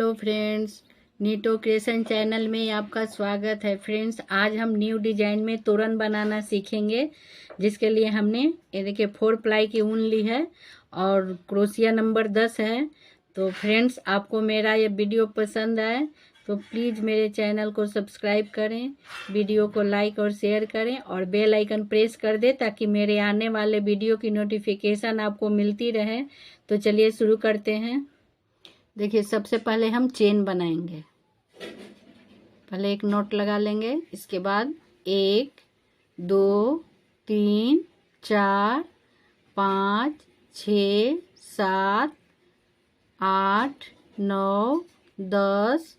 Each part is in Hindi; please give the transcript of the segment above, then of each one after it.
हेलो फ्रेंड्स, नीटो क्रिएशन चैनल में आपका स्वागत है। फ्रेंड्स, आज हम न्यू डिजाइन में तोरण बनाना सीखेंगे, जिसके लिए हमने ये देखिए 4 प्लाई की ऊन ली है और क्रोशिया नंबर 10 है। तो फ्रेंड्स, आपको मेरा ये वीडियो पसंद आए तो प्लीज़ मेरे चैनल को सब्सक्राइब करें, वीडियो को लाइक और शेयर करें और बेल आइकन प्रेस कर दें ताकि मेरे आने वाले वीडियो की नोटिफिकेशन आपको मिलती रहे। तो चलिए शुरू करते हैं। देखिए, सबसे पहले हम चेन बनाएंगे। पहले एक नॉट लगा लेंगे, इसके बाद 1 2 3 4 5 6 7 8 9 10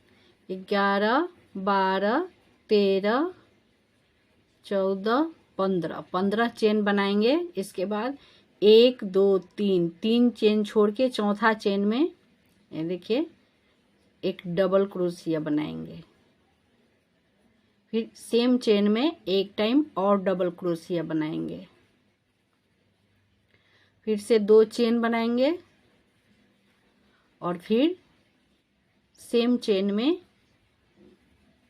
11 12 13 14 15 चेन बनाएंगे। इसके बाद 1 2 3 चेन छोड़ के चौथा चेन में ये देखिए एक डबल क्रोशिया बनाएंगे। फिर सेम चेन में एक टाइम और डबल क्रोशिया बनाएंगे। फिर से 2 चेन बनाएंगे और फिर सेम चेन में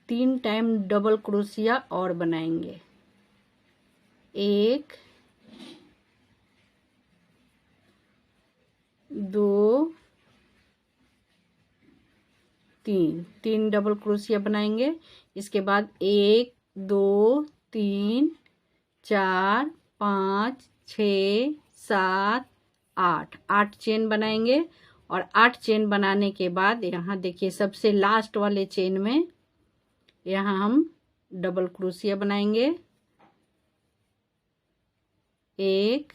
3 टाइम डबल क्रोशिया और बनाएंगे। 1 2 3 डबल क्रोशिया बनाएंगे। इसके बाद 1 2 3 4 5 6 7 8 चेन बनाएंगे। और 8 चेन बनाने के बाद यहाँ देखिए सबसे लास्ट वाले चेन में यहाँ हम डबल क्रोशिया बनाएंगे। 1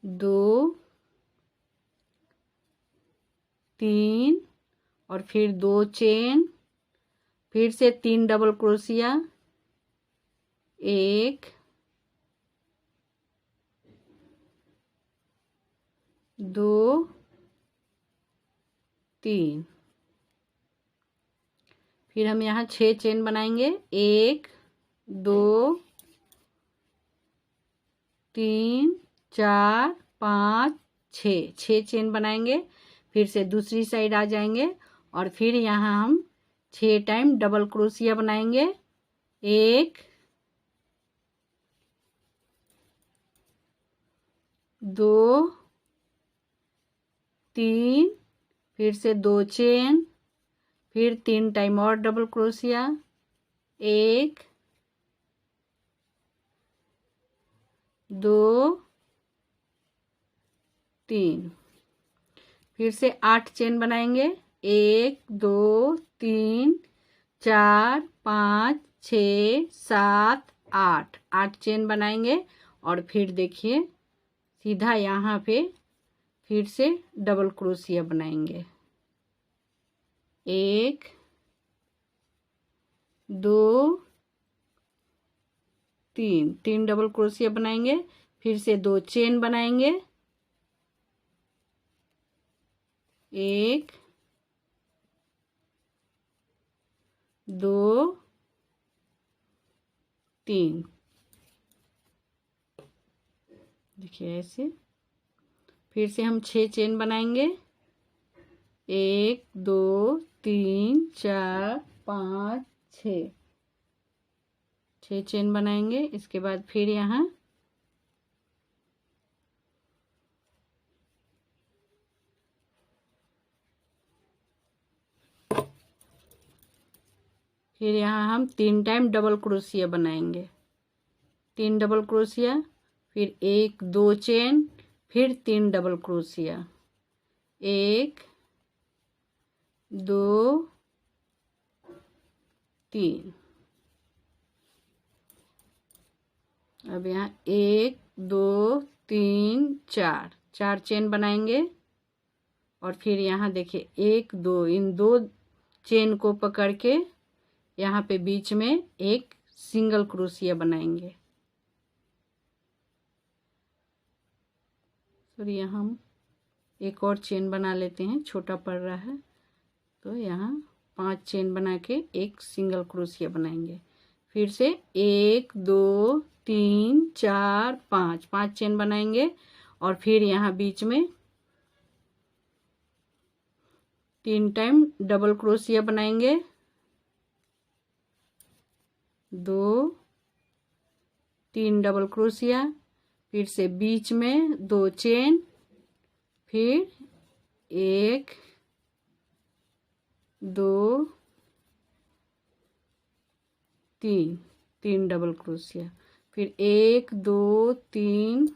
2 3 और फिर 2 चेन, फिर से 3 डबल क्रोशिया। 1 2 3। फिर हम यहाँ 6 चेन बनाएंगे। 1 2 3 4 5 6 चेन बनाएंगे। फिर से दूसरी साइड आ जाएंगे और फिर यहाँ हम 6 टाइम डबल क्रोशिया बनाएंगे। 1 2 3, फिर से 2 चेन, फिर 3 टाइम और डबल क्रोशिया। 1 2 3, फिर से 8 चेन बनाएंगे। 1 2 3 4 5 6 7 8 चेन बनाएंगे। और फिर देखिए सीधा यहाँ पे फिर से डबल क्रोशिया बनाएंगे। 1 2 3 डबल क्रोशिया बनाएंगे। फिर से 2 चेन बनाएंगे। 1 2 3, देखिए ऐसे। फिर से हम 6 चेन बनाएंगे। 1 2 3 4 5 6 चेन बनाएंगे। इसके बाद फिर यहाँ हम 3 टाइम डबल क्रोशिया बनाएंगे। 3 डबल क्रोशिया, फिर 1 2 चेन, फिर 3 डबल क्रोशिया। 1 2 3। अब यहाँ 1 2 3 4 चेन बनाएंगे। और फिर यहाँ देखिए 1 2, इन 2 चेन को पकड़ के यहाँ पे बीच में एक सिंगल क्रोशिया बनाएंगे। फिर यहाँ हम एक और चेन बना लेते हैं, छोटा पड़ रहा है तो यहाँ 5 चेन बना के एक सिंगल क्रोशिया बनाएंगे। फिर से 1 2 3 4 5 5 चेन बनाएंगे और फिर यहाँ बीच में 3 टाइम डबल क्रोशिया बनाएंगे, 2 3 डबल क्रोशिया, फिर से बीच में 2 चेन, फिर 1 2 3 3 डबल क्रोशिया, फिर 1 2 3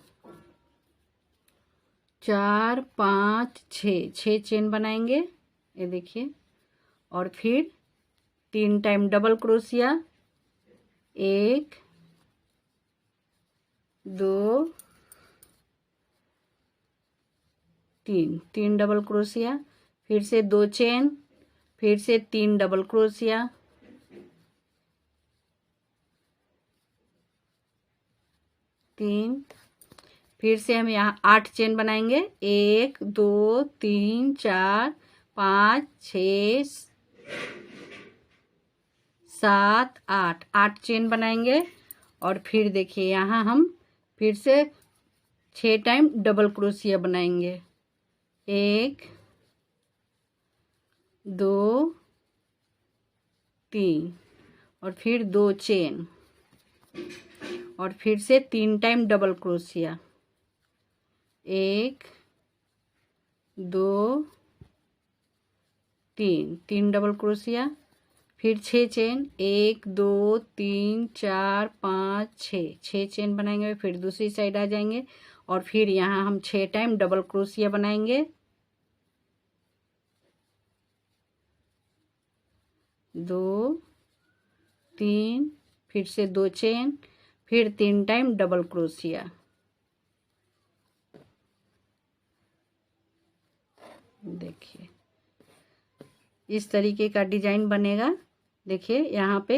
4 5 6 चेन बनाएंगे, ये देखिए, और फिर 3 time double crochet, 1 2 3 double crochet, फिर से 2 चेन, फिर से 3 डबल क्रोशिया, 3, फिर से हम यहाँ 8 चेन बनाएंगे, 1 2 3 4 5 6 7 8 8 चेन बनाएंगे और फिर देखिए यहाँ हम फिर से 6 टाइम डबल क्रोशिया बनाएंगे, 1 2 3 और फिर 2 चेन और फिर से 3 time double crochet, 1 2 3 double crochet, फिर 6 चेन, 1 2 3 4 5 6 चेन बनाएंगे, फिर दूसरी साइड आ जाएंगे और फिर यहाँ हम 6 टाइम डबल क्रोशिया बनाएंगे, 2 3, फिर से 2 चेन, फिर 3 टाइम डबल क्रोशिया, देखिए इस तरीके का डिजाइन बनेगा। देखिए यहाँ पे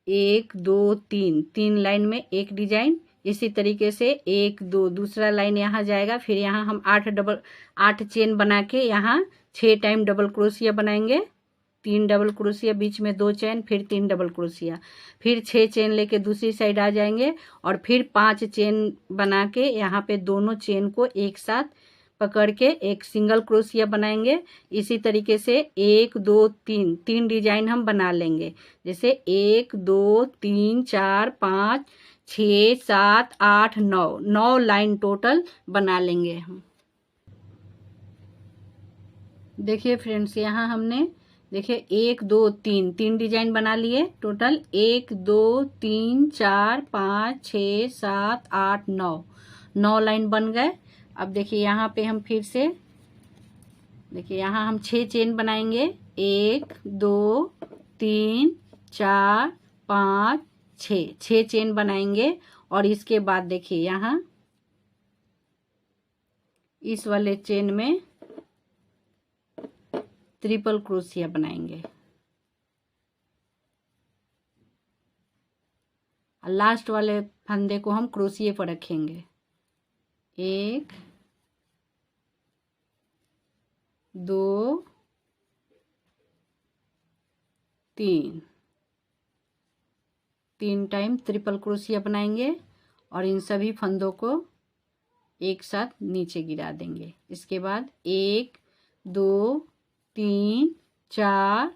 1 2 3 लाइन में एक डिजाइन, इसी तरीके से 1 2 दूसरा लाइन यहाँ जाएगा, फिर यहाँ हम 8 चेन बना के यहाँ 6 टाइम डबल क्रोशिया बनाएंगे, 3 डबल क्रोशिया, बीच में 2 चेन, फिर 3 डबल क्रोशिया, फिर 6 चेन लेके दूसरी साइड आ जाएंगे और फिर 5 चेन बना के यहाँ पे दोनों चेन को एक साथ पकड़ के एक सिंगल क्रोशिया बनाएंगे। इसी तरीके से 1 2 3 डिजाइन हम बना लेंगे, जैसे 1 2 3 4 5 6 7 8 9 लाइन टोटल बना लेंगे हम। देखिए फ्रेंड्स, यहाँ हमने देखिए 1 2 3 डिजाइन बना लिए टोटल, 1 2 3 4 5 6 7 8 9 लाइन बन गए। अब देखिए यहाँ पे हम फिर से देखिए यहाँ हम 6 चेन बनाएंगे, 1 2 3 4 5 6 चेन बनाएंगे और इसके बाद देखिए यहाँ इस वाले चेन में ट्रिपल क्रोशिया बनाएंगे और लास्ट वाले फंदे को हम क्रोशिये पर रखेंगे, 1 2 3 टाइम ट्रिपल क्रोशिया बनाएंगे और इन सभी फंदों को एक साथ नीचे गिरा देंगे। इसके बाद 1 2 3 4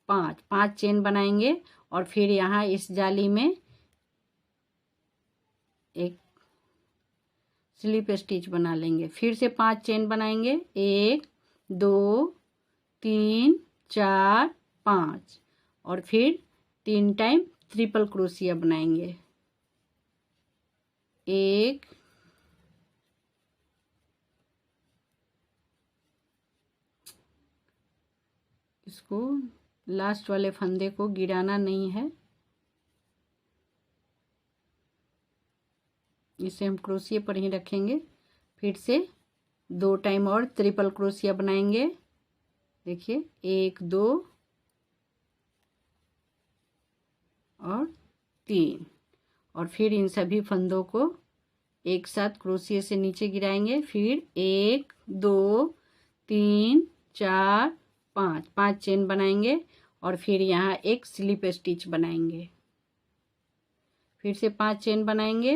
5 चेन बनाएंगे और फिर यहाँ इस जाली में एक स्लिप स्टिच बना लेंगे, फिर से 5 चेन बनाएंगे, 1 2 3 4 5 और फिर 3 टाइम ट्रिपल क्रोशिया बनाएंगे, 1 इसको लास्ट वाले फंदे को गिराना नहीं है, इसे हम क्रोशिये पर ही रखेंगे। फिर से 2 टाइम और ट्रिपल क्रोशिया बनाएंगे, देखिए 1 2 और 3 और फिर इन सभी फंदों को एक साथ क्रोशिये से नीचे गिराएंगे, फिर 1 2 3 4 5 चेन बनाएंगे और फिर यहाँ एक स्लिप स्टिच बनाएंगे, फिर से 5 चेन बनाएंगे,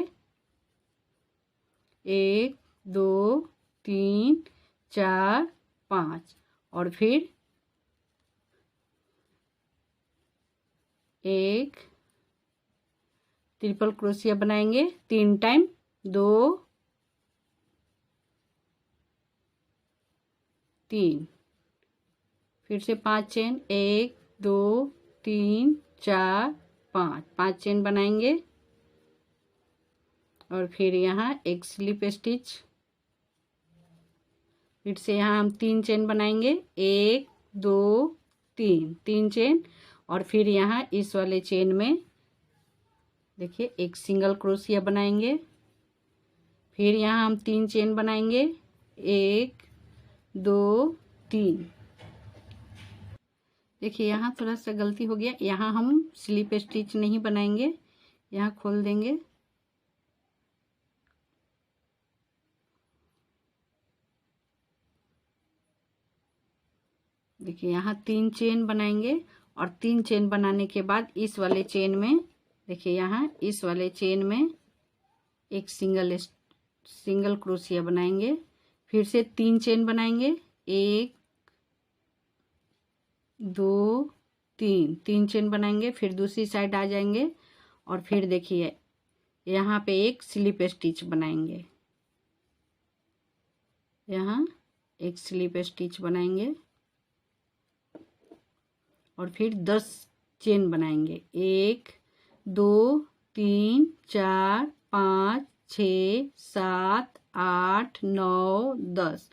1 2 3 4 5, और फिर एक ट्रिपल क्रोशिया बनाएंगे 3 टाइम, 2 3, फिर से 5 चेन, 1 2 3 4 5, 5 चेन बनाएंगे, और फिर यहाँ एक स्लिप स्टिच, फिर से यहाँ हम 3 चेन बनाएंगे, 1 2 3, 3 चेन, और फिर यहाँ इस वाले चेन में देखिए एक सिंगल क्रोशिया बनाएंगे, फिर यहाँ हम 3 चेन बनाएंगे, 1 2 3। देखिए यहाँ थोड़ा सा गलती हो गया, यहाँ हम स्लिप स्टिच नहीं बनाएंगे, यहाँ खोल देंगे, देखिए यहाँ 3 चेन बनाएंगे, और 3 चेन बनाने के बाद इस वाले चेन में देखिए यहाँ इस वाले चेन में एक सिंगल क्रोशिया बनाएंगे, फिर से 3 चेन बनाएंगे, 1 2 3, 3 चेन बनाएंगे, फिर दूसरी साइड आ जाएंगे, और फिर देखिए यहाँ पे एक स्लिप स्टिच बनाएंगे, यहाँ एक स्लिप स्टिच बनाएंगे, और फिर 10 चेन बनाएंगे, 1 2 3 4 5 6 7 8 9 10,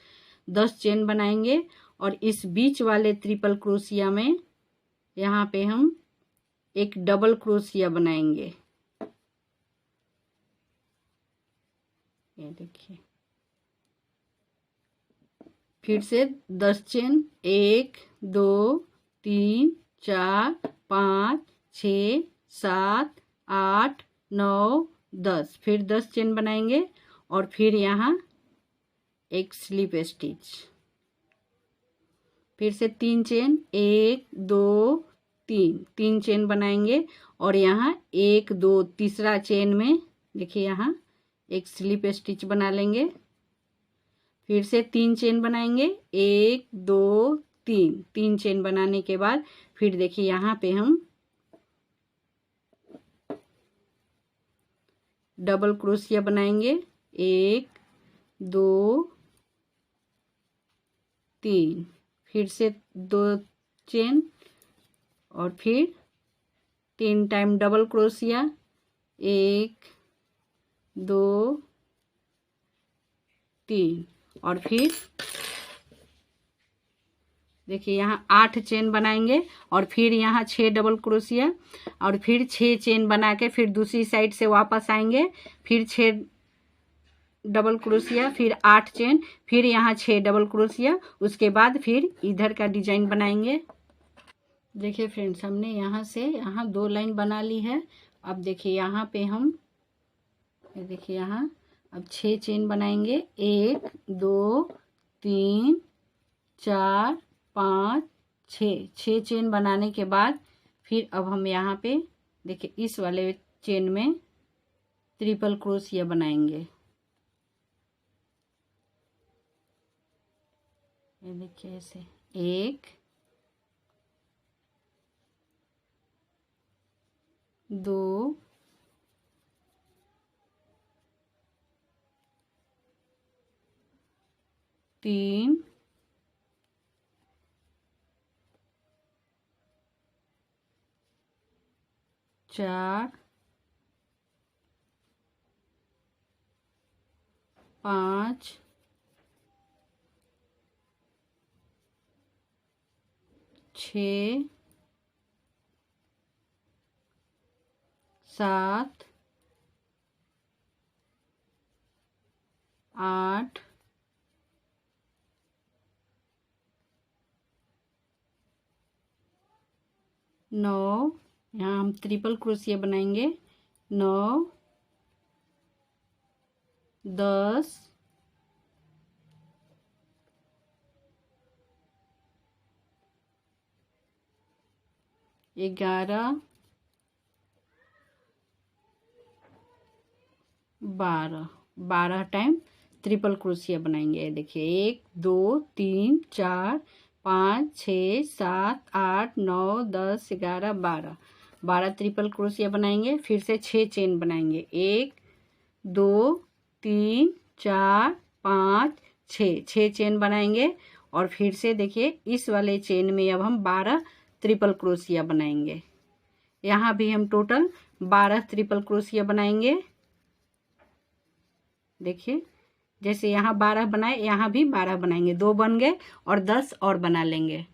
10 चेन बनाएंगे, और इस बीच वाले ट्रिपल क्रोशिया में यहाँ पे हम एक डबल क्रोशिया बनाएंगे, ये देखिए, फिर से 10 चेन, 1 2 3 4 5 6 7 8 9 10, फिर 10 चेन बनाएंगे, और फिर यहाँ एक स्लिप स्टिच, फिर से 3 चेन, 1 2 3, 3 चेन बनाएंगे, और यहाँ 1 2 तीसरा चेन में देखिए यहाँ एक स्लिप स्टिच बना लेंगे, फिर से 3 चेन बनाएंगे, 1 2 3, 3 चेन बनाने के बाद फिर देखिए यहाँ पे हम डबल क्रोशिया बनाएंगे, 1 2 3, फिर से 2 चेन, और फिर 3 टाइम डबल क्रोशिया, 1 2 3, और फिर देखिए यहाँ 8 चेन बनाएंगे, और फिर यहाँ 6 डबल क्रोशिया, और फिर 6 चेन बना के फिर दूसरी साइड से वापस आएंगे, फिर 6 डबल क्रोशिया, फिर 8 चेन, फिर यहाँ 6 डबल क्रोशिया, उसके बाद फिर इधर का डिजाइन बनाएंगे। देखिए फ्रेंड्स, हमने यहाँ से यहाँ 2 लाइन बना ली है। अब देखिए यहाँ पे हम देखिए यहाँ अब 6 चेन बनाएंगे, 1 2 3 4 5 6, 6 चेन बनाने के बाद फिर अब हम यहाँ पे देखिए इस वाले चेन में ट्रिपल क्रोशिया बनाएंगे, ये देखिए ऐसे 1 2 3 4 5 6 7 8 9, यहाँ हम ट्रिपल क्रोशिया बनाएंगे, 9 10 11 12 12 टाइम ट्रिपल क्रोशिया बनाएंगे। ये देखिए 1 2 3 4 5 6 7 8 9 10 11 12 12 ट्रिपल क्रोशिया बनाएंगे। फिर से 6 चेन बनाएंगे। 1 2 3 4 5 6 चेन बनाएंगे। और फिर से देखिए इस वाले चेन में अब हम 12 ट्रिपल क्रोशिया बनाएंगे। यहाँ भी हम टोटल 12 ट्रिपल क्रोशिया बनाएंगे। देखिए जैसे यहाँ 12 बनाए, यहाँ भी 12 बनाएंगे। 2 बन गए और 10 और बना लेंगे।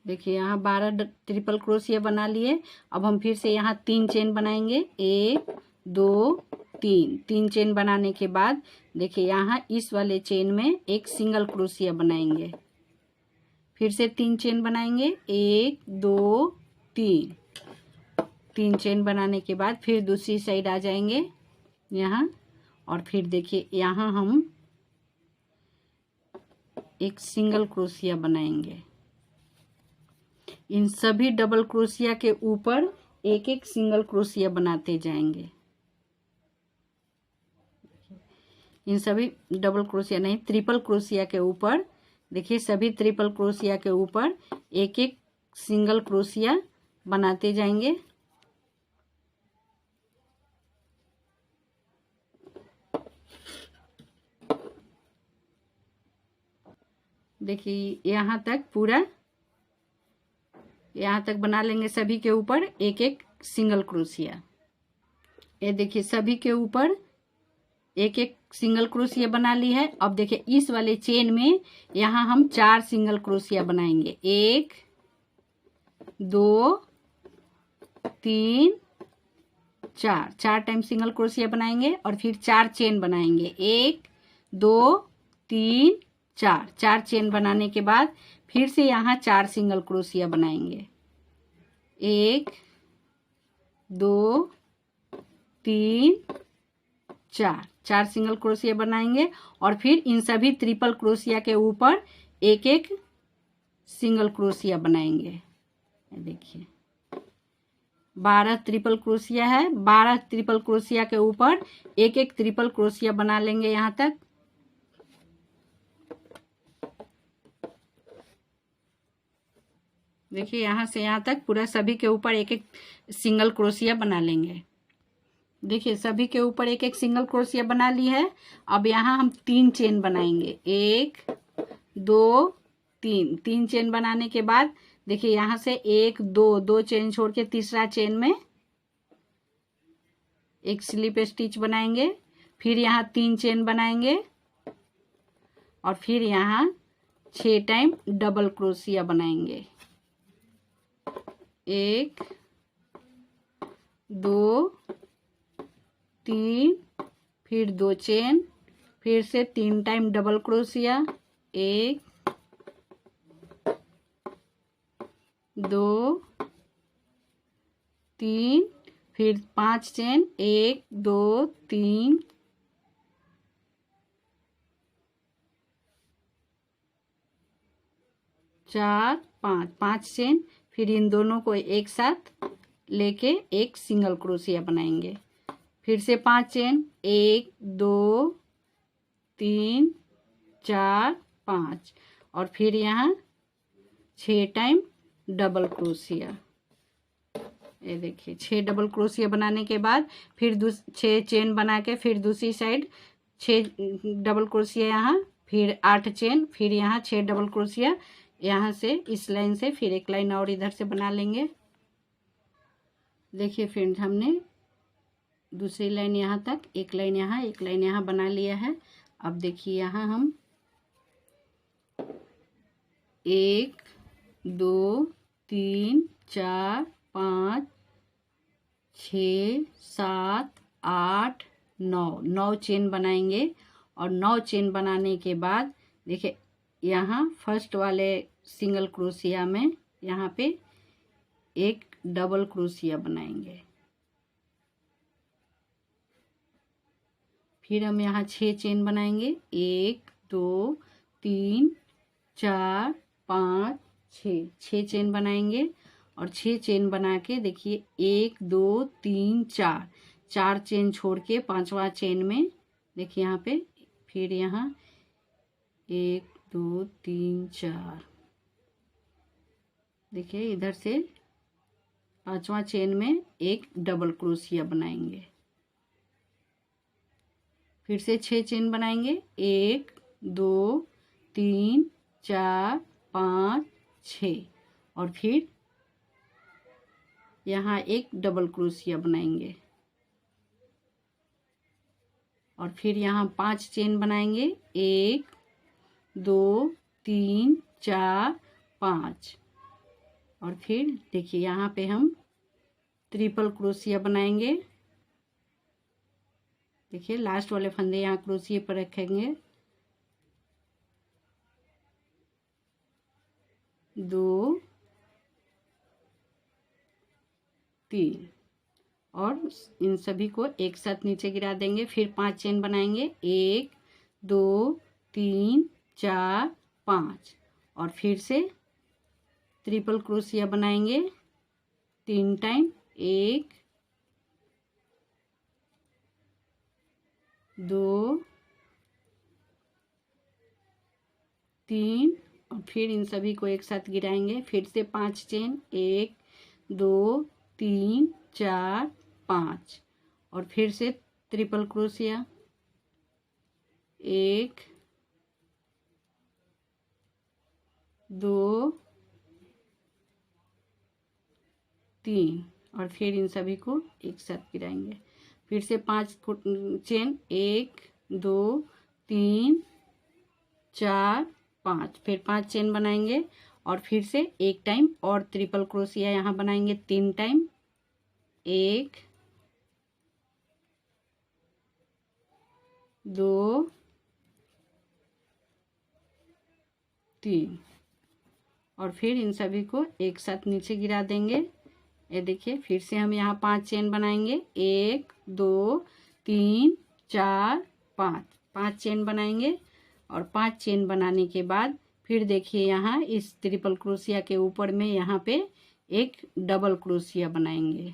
देखिए यहाँ 12 ट्रिपल क्रोशिया बना लिए। अब हम फिर से यहाँ 3 चेन बनाएंगे। 1 2 3 चेन बनाने के बाद देखिए यहाँ इस वाले चेन में एक सिंगल क्रोशिया बनाएंगे। फिर से 3 चेन बनाएंगे। 1 2 3 चेन बनाने के बाद फिर दूसरी साइड आ जाएंगे यहाँ। और फिर देखिए यहाँ हम एक सिंगल क्रोशिया बनाएंगे। इन सभी डबल क्रोशिया के ऊपर एक एक सिंगल क्रोशिया बनाते जाएंगे। इन सभी डबल क्रोशिया नहीं, ट्रिपल क्रोशिया के ऊपर देखिए, सभी ट्रिपल क्रोशिया के ऊपर एक एक सिंगल क्रोशिया बनाते जाएंगे। देखिए यहाँ तक पूरा, यहाँ तक बना लेंगे। सभी के ऊपर एक एक सिंगल क्रोशिया। ये देखिए सभी के ऊपर एक एक सिंगल क्रोशिया बना ली है। अब देखिए इस वाले चेन में यहाँ हम 4 सिंगल क्रोशिया बनाएंगे। 1 2 3 4 टाइम सिंगल क्रोशिया बनाएंगे। और फिर 4 चेन बनाएंगे। 1 2 3 4 चेन बनाने के बाद फिर से यहाँ 4 सिंगल क्रोशिया बनाएंगे। 1 2 3 4 सिंगल क्रोशिया बनाएंगे। और फिर इन सभी ट्रिपल क्रोशिया के ऊपर एक एक सिंगल क्रोशिया बनाएंगे। देखिए 12 ट्रिपल क्रोशिया है। 12 ट्रिपल क्रोशिया के ऊपर एक एक ट्रिपल क्रोशिया बना लेंगे यहाँ तक। देखिए यहाँ से यहाँ तक पूरा सभी के ऊपर एक एक सिंगल क्रोशिया बना लेंगे। देखिए सभी के ऊपर एक एक सिंगल क्रोशिया बना ली है। अब यहाँ हम 3 चेन बनाएंगे। 1 2 3 चेन बनाने के बाद देखिए यहाँ से 1 2 चेन छोड़ के तीसरा चेन में एक स्लिप स्टिच बनाएंगे। फिर यहाँ 3 चेन बनाएंगे। और फिर यहाँ 6 टाइम डबल क्रोशिया बनाएंगे। 1 2 3 फिर 2 चेन, फिर से 3 टाइम डबल क्रोशिया। 1 2 3 फिर 5 चेन। 1 2 3 4 5 चेन। फिर इन दोनों को एक साथ लेके एक सिंगल क्रोशिया बनाएंगे। फिर से 5 चेन। 1 2 3 4 5। और फिर यहाँ 6 टाइम डबल क्रोशिया। ये देखिए 6 डबल क्रोशिया बनाने के बाद फिर 6 चेन बना के फिर दूसरी साइड 6 डबल क्रोशिया यहाँ, फिर 8 चेन, फिर यहाँ 6 डबल क्रोशिया। यहाँ से इस लाइन से फिर एक लाइन और इधर से बना लेंगे। देखिए फ्रेंड्स हमने दूसरी लाइन यहाँ तक, एक लाइन यहाँ एक लाइन यहाँ बना लिया है। अब देखिए यहाँ हम 1 2 3 4 5 6 7 8 9 चेन बनाएंगे। और 9 चेन बनाने के बाद देखिए यहाँ फर्स्ट वाले सिंगल क्रोशिया में यहाँ पे एक डबल क्रोशिया बनाएंगे। फिर हम यहाँ 6 चेन बनाएंगे। 1 2 3 4 5 6 चेन बनाएंगे। और 6 चेन बना के देखिए 1 2 3 4 4 चेन छोड़ के 5वां चेन में देखिए यहाँ पे, फिर यहाँ 1 2 3 4, देखिए इधर से 5वां चेन में एक डबल क्रोशिया बनाएंगे, फिर से 6 चेन बनाएंगे, 1 2 3 4 5 6, और फिर यहाँ एक डबल क्रोशिया बनाएंगे, और फिर यहाँ 5 चेन बनाएंगे, 1 2 3 4 5, और फिर देखिए यहाँ पे हम ट्रिपल क्रोशिया बनाएंगे। देखिए लास्ट वाले फंदे यहाँ क्रोशिया पर रखेंगे, 2 3, और इन सभी को एक साथ नीचे गिरा देंगे। फिर 5 चेन बनाएंगे, 1 2 3 4 5, और फिर से ट्रिपल क्रोशिया बनाएंगे 3 टाइम, 1 2 3, और फिर इन सभी को एक साथ गिराएंगे। फिर से 5 चेन, 1 2 3 4 5, और फिर से ट्रिपल क्रोशिया 1 2 3, और फिर इन सभी को एक साथ गिराएंगे। फिर से 5 चेन, 1 2 3 4 5, फिर 5 चेन बनाएंगे, और फिर से एक टाइम और ट्रिपल क्रोशिया यहाँ बनाएंगे 3 टाइम, 1 2 3, और फिर इन सभी को एक साथ नीचे गिरा देंगे। ये देखिए फिर से हम यहाँ 5 चेन बनाएंगे, 1 2 3 4 5, 5 चेन बनाएंगे, और 5 चेन बनाने के बाद फिर देखिए यहाँ इस ट्रिपल क्रोशिया के ऊपर में यहाँ पे एक डबल क्रोशिया बनाएंगे।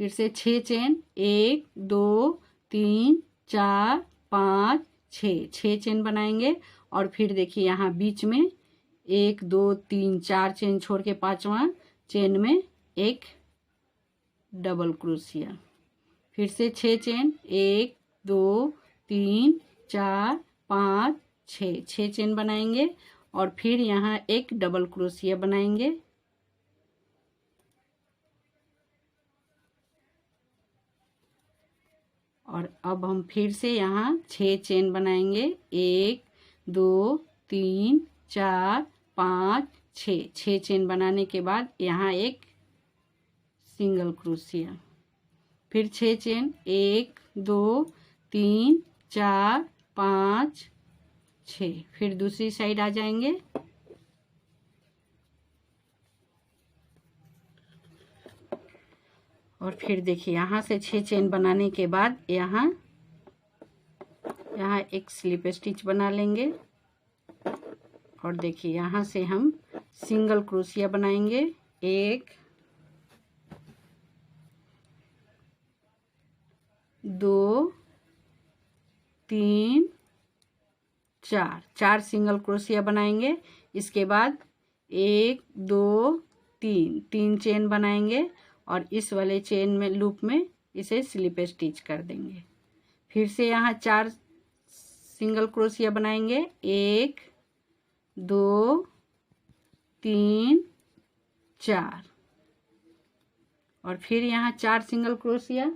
फिर से 6 चेन, 1 2 3 4 5 6 चेन बनाएंगे, और फिर देखिए यहाँ बीच में 1 2 3 4 चेन छोड़ के 5वां चेन में एक डबल क्रोशिया। फिर से 6 चेन, 1 2 3 4 5 6 चेन बनाएंगे, और फिर यहाँ एक डबल क्रोशिया बनाएंगे। और अब हम फिर से यहाँ 6 चेन बनाएंगे, 1 2 3 4 5 6 चेन बनाने के बाद यहाँ एक सिंगल क्रोशिया। फिर 6 चेन, 1 2 3 4 5 6, फिर दूसरी साइड आ जाएंगे, और फिर देखिए यहाँ से 6 चेन बनाने के बाद यहाँ एक स्लिप स्टिच बना लेंगे, और देखिए यहाँ से हम सिंगल क्रोशिया बनाएंगे, 1 2 3 4 सिंगल क्रोशिया बनाएंगे। इसके बाद 1 2 3 चेन बनाएंगे, और इस वाले चेन में लूप में इसे स्लिप स्टिच कर देंगे। फिर से यहाँ 4 सिंगल क्रोशिया बनाएंगे, 1 2 3 4, और फिर यहाँ 4 सिंगल क्रोशिया।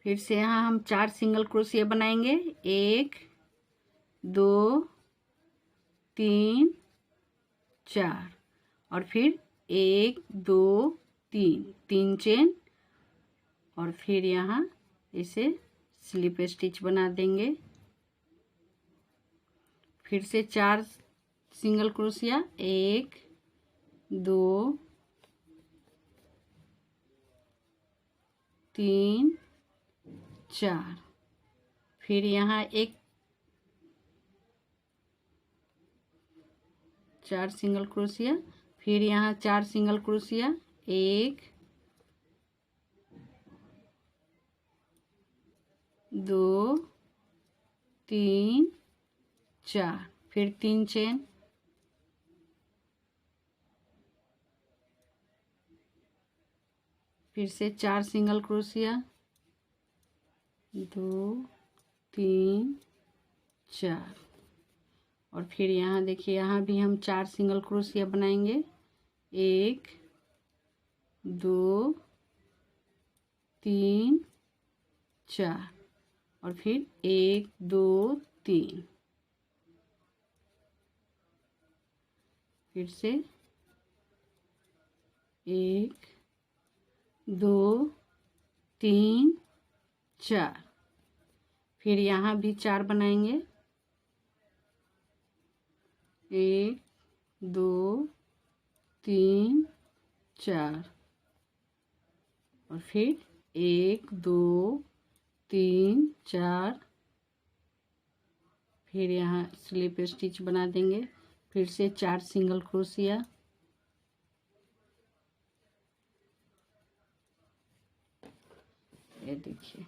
फिर से यहाँ हम 4 सिंगल क्रोशिया बनाएंगे, 1 2 3 4, और फिर 1 2 3 चेन, और फिर यहाँ इसे स्लिप स्टिच बना देंगे। फिर से 4 सिंगल क्रोशिया, 1 2 3 4, फिर यहाँ एक 4 सिंगल क्रोशिया, फिर यहाँ 4 सिंगल क्रोशिया, 1 2 3 4, फिर 3 चेन, फिर से 4 सिंगल क्रोशिया, 2 3 4, और फिर यहाँ देखिए यहाँ भी हम 4 सिंगल क्रोशिया बनाएंगे। 1 2 3 4, और फिर 1 2 3, फिर से 1 2 3 4, फिर यहाँ भी 4 बनाएंगे। 1 2 3 4, और फिर 1 2 3 4, फिर यहाँ स्लिप स्टिच बना देंगे। फिर से 4 सिंगल क्रोशिया, ये देखिए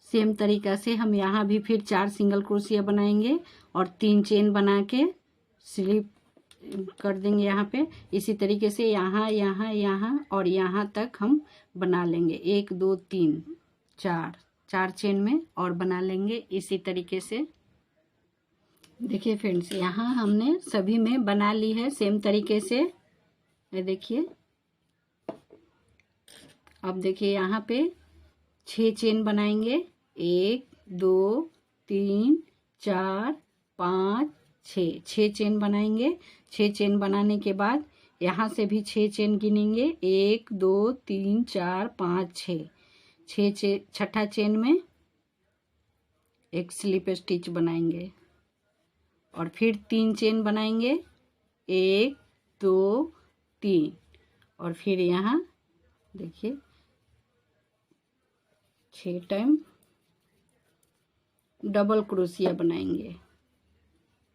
सेम तरीका से हम यहाँ भी फिर 4 सिंगल क्रोशिया बनाएंगे और 3 चेन बना के स्लिप कर देंगे यहाँ पे। इसी तरीके से यहाँ यहाँ यहाँ और यहाँ तक हम बना लेंगे। 1 2 3 4 चेन में और बना लेंगे इसी तरीके से। देखिए फ्रेंड्स यहाँ हमने सभी में बना ली है सेम तरीके से, ये देखिए। अब देखिए यहाँ पे 6 चेन बनाएंगे। 1 2 3 4 5 6 चेन बनाएंगे। 6 चेन बनाने के बाद यहाँ से भी 6 चेन गिनेंगे। 1 2 3 4 5 6 छठा चेन में एक स्लिप स्टिच बनाएंगे और फिर 3 चेन बनाएंगे। 1 2 3, और फिर यहाँ देखिए 6 टाइम डबल क्रोशिया बनाएंगे।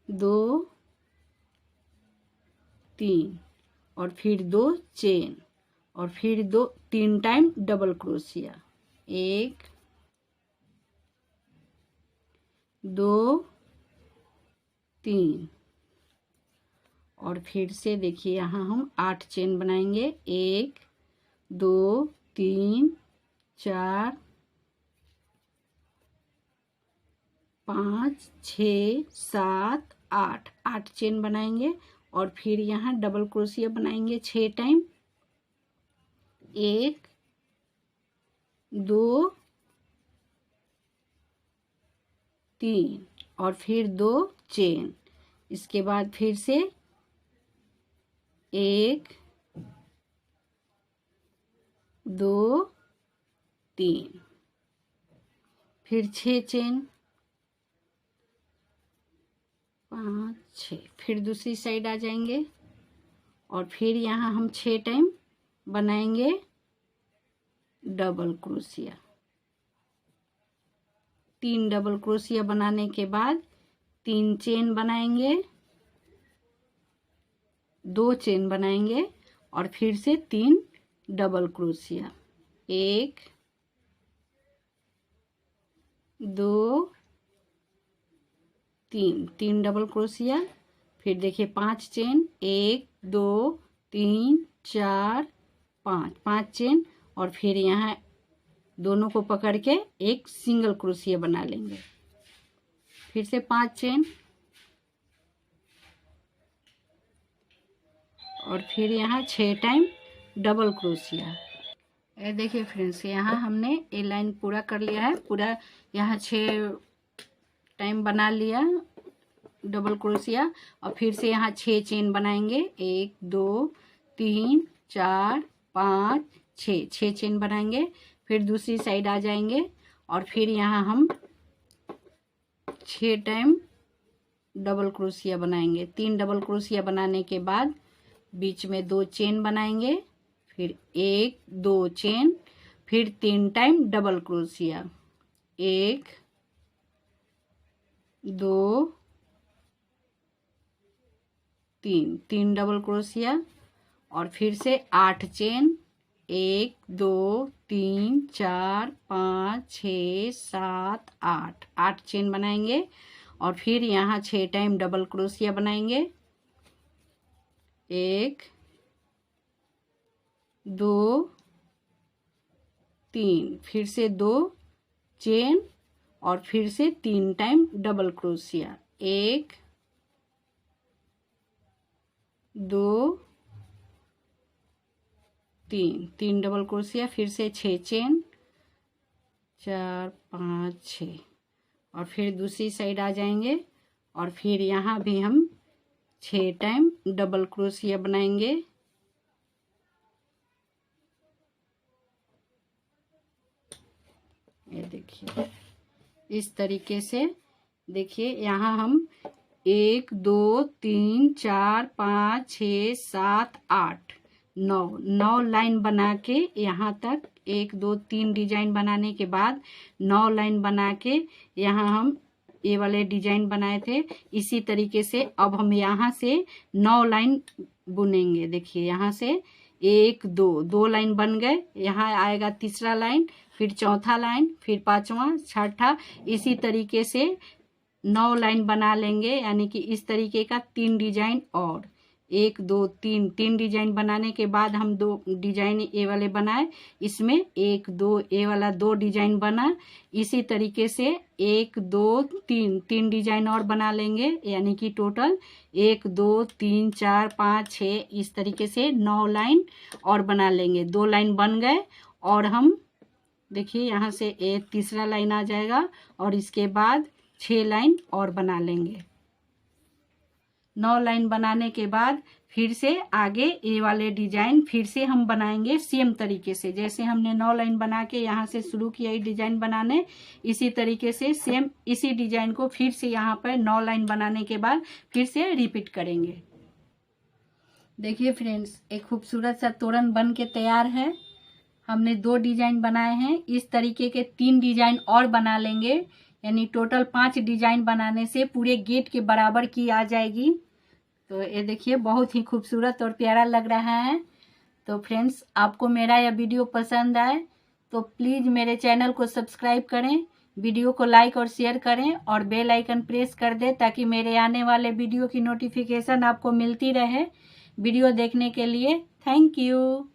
2 3, और फिर 2 चेन, और फिर 3 टाइम डबल क्रोशिया। 1 2 3, और फिर से देखिए यहाँ हम 8 चेन बनाएंगे। 1 2 3 4 5 6 7 8 चेन बनाएंगे और फिर यहाँ डबल क्रोशिया बनाएंगे 6 टाइम। 1 2 3, और फिर 2 चेन। इसके बाद फिर से 1 2 3, फिर 6 चेन, 5 6, फिर दूसरी साइड आ जाएंगे और फिर यहाँ हम 6 टाइम बनाएंगे डबल क्रोशिया। 3 डबल क्रोशिया बनाने के बाद 3 चेन बनाएंगे, 2 चेन बनाएंगे और फिर से 3 डबल क्रोशिया। 1 2 3 double crochet. फिर देखिए 5 चेन, 1 2 3 4 5 चेन, और फिर यहाँ दोनों को पकड़ के एक सिंगल क्रोशिया बना लेंगे। फिर से 5 चेन, और फिर यहाँ 6 टाइम डबल क्रोशिया। ये देखिए फ्रेंड्स यहाँ हमने ये लाइन पूरा कर लिया है। पूरा यहाँ 6 टाइम बना लिया डबल क्रोशिया, और फिर से यहाँ 6 चेन बनाएंगे। 1 2 3 4 5 6 चेन बनाएंगे। फिर दूसरी साइड आ जाएंगे और फिर यहाँ हम 6 टाइम डबल क्रोशिया बनाएंगे। 3 डबल क्रोशिया बनाने के बाद बीच में 2 चेन बनाएंगे, फिर 1 2 चेन, फिर 3 time double crochet. 1 2 3 double crochet, और फिर से 8 चेन, 1 2 3 4 5 6 7 8 8 चेन बनाएंगे और फिर यहाँ 6 टाइम डबल क्रोशिया बनाएंगे। 1 2 3, फिर से 2 चेन और फिर से 3 time double crochet. 1 2 3 double crochet, फिर से 6 चेन, 4 5 6 और फिर दूसरी साइड आ जाएंगे और फिर यहाँ भी हम 6 टाइम डबल क्रोशिया बनाएंगे। ये देखिए इस तरीके से। देखिए यहाँ हम 1 2 3 4 5 6 7 8 9 लाइन बना के यहाँ तक 1 2 3 डिजाइन बनाने के बाद 9 लाइन बना के यहाँ हम ये वाले डिजाइन बनाए थे। इसी तरीके से अब हम यहाँ से 9 लाइन बुनेंगे। देखिए यहाँ से 1 2 लाइन बन गए, यहाँ आएगा तीसरा लाइन, फिर चौथा लाइन, फिर पांचवा, छठा, इसी तरीके से 9 लाइन बना लेंगे। यानी कि इस तरीके का 3 डिजाइन और 1 2 3 डिजाइन बनाने के बाद हम 2 डिजाइन ये वाले बनाए। इसमें 1 2 ये वाला 2 डिजाइन बना। इसी तरीके से 1 2 3 डिजाइन और बना लेंगे। यानी कि टोटल 1 2 3 4 5 6 इस तरीके से 9 लाइन और बना लेंगे। 2 लाइन बन गए और हम देखिए यहाँ से एक तीसरा लाइन आ जाएगा और इसके बाद 6 लाइन और बना लेंगे। 9 लाइन बनाने के बाद फिर से आगे ये वाले डिजाइन फिर से हम बनाएंगे सेम तरीके से। जैसे हमने 9 लाइन बना के यहाँ से शुरू किया ये डिजाइन बनाने, इसी तरीके से सेम इसी डिजाइन को फिर से यहाँ पर 9 लाइन बनाने के बाद फिर से रिपीट करेंगे। देखिए फ्रेंड्स, एक खूबसूरत सा तोरण बन के तैयार है। हमने 2 डिजाइन बनाए हैं, इस तरीके के 3 डिजाइन और बना लेंगे। यानी टोटल 5 डिजाइन बनाने से पूरे गेट के बराबर की आ जाएगी। तो ये देखिए बहुत ही खूबसूरत और प्यारा लग रहा है। तो फ्रेंड्स, आपको मेरा यह वीडियो पसंद आए तो प्लीज़ मेरे चैनल को सब्सक्राइब करें, वीडियो को लाइक और शेयर करें और बेल आइकन प्रेस कर दें ताकि मेरे आने वाले वीडियो की नोटिफिकेशन आपको मिलती रहे। वीडियो देखने के लिए थैंक यू।